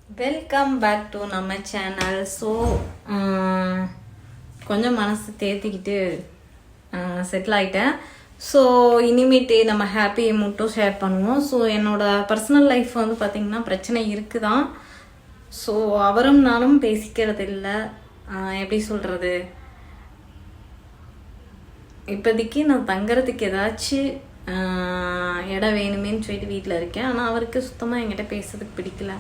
Welcome back to நம்ம channel. So கொஞ்சம் மனசு தேர்த்திக்கிட்டு செட்டில் ஆகிட்டேன். ஸோ இனிமேட்டு நம்ம ஹாப்பி மட்டும் ஷேர் பண்ணுவோம். ஸோ என்னோடய பர்சனல் லைஃப் வந்து பார்த்திங்கன்னா பிரச்சனை இருக்குதான். ஸோ அவரும் நானும் பேசிக்கிறது இல்லை. எப்படி சொல்கிறது, இப்போதைக்கு நான் தங்குறதுக்கு ஏதாச்சும் இடம் வேணுமேன்னு சொல்லிட்டு வீட்டில் இருக்கேன். ஆனால் அவருக்கு சுத்தமாக என்கிட்ட பேசுறதுக்கு பிடிக்கல.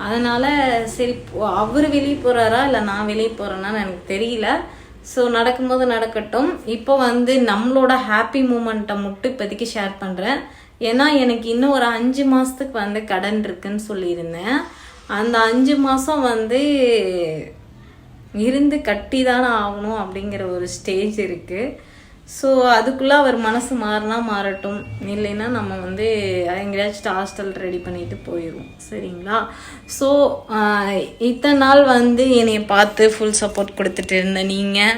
அதனால் சரி, அவர் வெளியே போகிறாரா இல்லை நான் வெளியே போகிறேன்னான்னு எனக்கு தெரியல. ஸோ நடக்கும்போது நடக்கட்டும். இப்போ வந்து நம்மளோட ஹாப்பி மூமெண்ட்டை மட்டும் இப்போதைக்கு ஷேர் பண்ணுறேன். ஏன்னா எனக்கு இன்னும் ஒரு 5 மாதத்துக்கு வந்து கடன் இருக்குன்னு சொல்லியிருந்தேன். அந்த 5 மாதம் வந்து இருந்து கட்டி தானே ஆகணும் அப்படிங்கிற ஒரு ஸ்டேஜ் இருக்குது. ஸோ அதுக்குள்ளே அவர் மனசு மாறினா மாறட்டும், இல்லைன்னா நம்ம வந்து எங்கேயாச்சும் ஹாஸ்டல் ரெடி பண்ணிட்டு போயிடுவோம். சரிங்களா? ஸோ இத்தனை நாள் வந்து என்னை பார்த்து ஃபுல் சப்போர்ட் கொடுத்துட்டு இருந்த நீங்கள்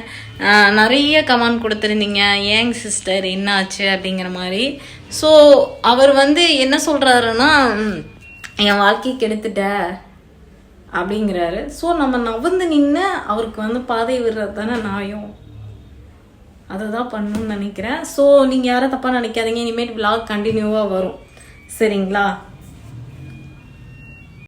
நிறைய கமெண்ட் கொடுத்துருந்தீங்க, ஏங்க சிஸ்டர் என்னாச்சு அப்படிங்கிற மாதிரி. ஸோ அவர் வந்து என்ன சொல்கிறாருன்னா, என் வாழ்க்கையை கெடுத்துட்ட அப்படிங்கிறாரு. ஸோ நம்ம நவந்து நின்று அவருக்கு வந்து பாதை விடுறது தானே நியாயம். அதை தான் பண்ணணும்னு நினைக்கிறேன். ஸோ நீங்கள் யாரும் தப்பாக நினைக்காதீங்க. இனிமேல் vlog கண்டினியூவாக வரும். சரிங்களா?